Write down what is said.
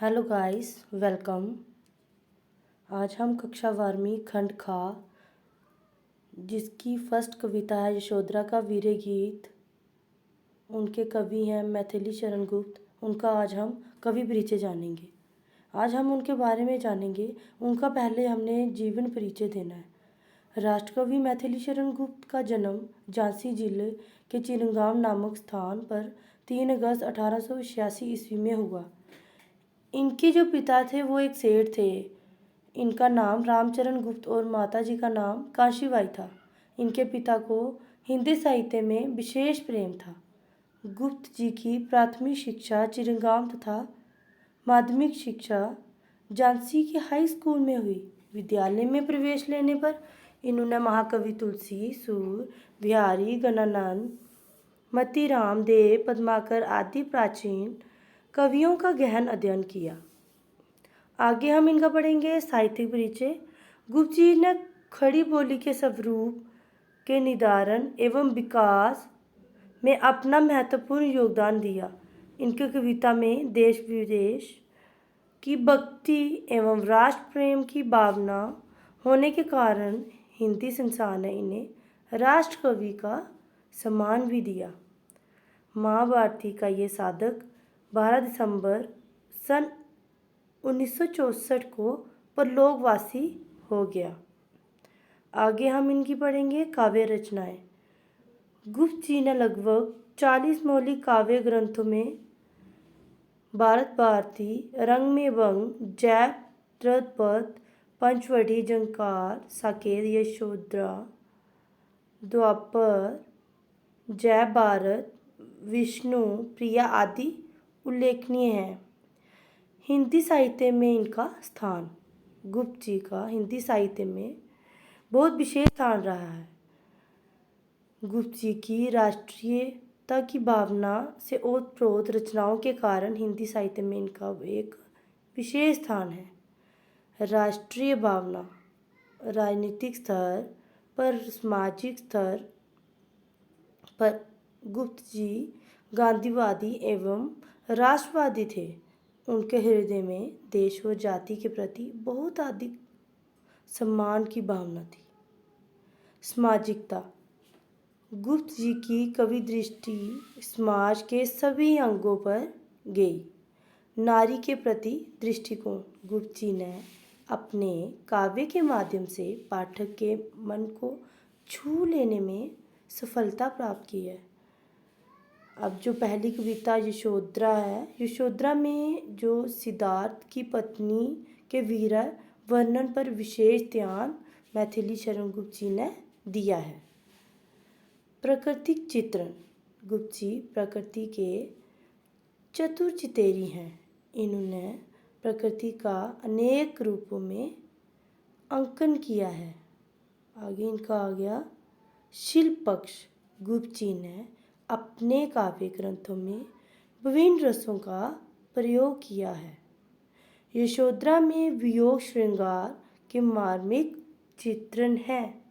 Hello guys, welcome. आज हम कक्षा 12वीं खंड खा जिसकी फर्स्ट कविता है यशोधरा का वीरे गीत। उनके कवि हैं मैथिली शरण गुप्त। उनका आज हम कवि परिचय जानेंगे। आज हम उनके बारे में जानेंगे। उनका पहले हमने जीवन परिचय देना है। राष्ट्रकवि मैथिली शरण गुप्त का जन्म झांसी जिले के चिरंगाम नामक स्थान पर 3 अगस्त 1886 ईस्वी में हुआ। इनके जो पिता थे वो एक सेठ थे। इनका नाम रामचरण गुप्त और माताजी का नाम काशीबाई था। इनके पिता को हिंदी साहित्य में विशेष प्रेम था। गुप्त जी की प्राथमिक शिक्षा चिरंगाम तथा माध्यमिक शिक्षा झांसी के हाई स्कूल में हुई। विद्यालय में प्रवेश लेने पर इन्होंने महाकवि तुलसी, सूर, बिहारी, गणानंद, मतीराम, देव, पद्माकर आदि प्राचीन कवियों का गहन अध्ययन किया। आगे हम इनका पढ़ेंगे साहित्यिक परिचय। गुप्त जी ने खड़ी बोली के स्वरूप के निर्धारण एवं विकास में अपना महत्वपूर्ण योगदान दिया। इनकी कविता में देश विदेश की भक्ति एवं राष्ट्र प्रेम की भावना होने के कारण हिंदी संसार ने इन्हें राष्ट्र कवि का सम्मान भी दिया। माँ भारती का ये साधक 12 दिसंबर सन 1964 को परलोकवासी हो गया। आगे हम इनकी पढ़ेंगे काव्य रचनाएं। गुप्त जी ने लगभग 40 मौलिक काव्य ग्रंथों में भारत भारती, रंग में भंग, जयद्रथ, पंचवटी, झंकार, साकेत, यशोधरा, द्वापर, जय भारत, विष्णु प्रिया आदि उल्लेखनीय हैं। हिंदी साहित्य में इनका स्थान, गुप्त जी का हिंदी साहित्य में बहुत विशेष स्थान रहा है। गुप्त जी की राष्ट्रीयता की भावना से ओतप्रोत रचनाओं के कारण हिंदी साहित्य में इनका एक विशेष स्थान है। राष्ट्रीय भावना, राजनीतिक स्तर पर, सामाजिक स्तर पर गुप्त जी गांधीवादी एवं राष्ट्रवादी थे। उनके हृदय में देश और जाति के प्रति बहुत अधिक सम्मान की भावना थी। सामाजिकता, गुप्त जी की कवि दृष्टि समाज के सभी अंगों पर गई। नारी के प्रति दृष्टिकोण, गुप्त जी ने अपने काव्य के माध्यम से पाठक के मन को छू लेने में सफलता प्राप्त की है। अब जो पहली कविता यशोधरा है, यशोधरा में जो सिद्धार्थ की पत्नी के वीर वर्णन पर विशेष ध्यान मैथिली शरण गुप्त जी ने दिया है। प्राकृतिक चित्रण, गुप्त जी प्रकृति के चतुर चितेरी हैं। इन्होंने प्रकृति का अनेक रूपों में अंकन किया है। आगे इनका आ गया शिल्प पक्ष। गुप्त जी ने अपने काव्य ग्रंथों में विभिन्न रसों का प्रयोग किया है। यशोधरा में वियोग श्रृंगार के मार्मिक चित्रण है।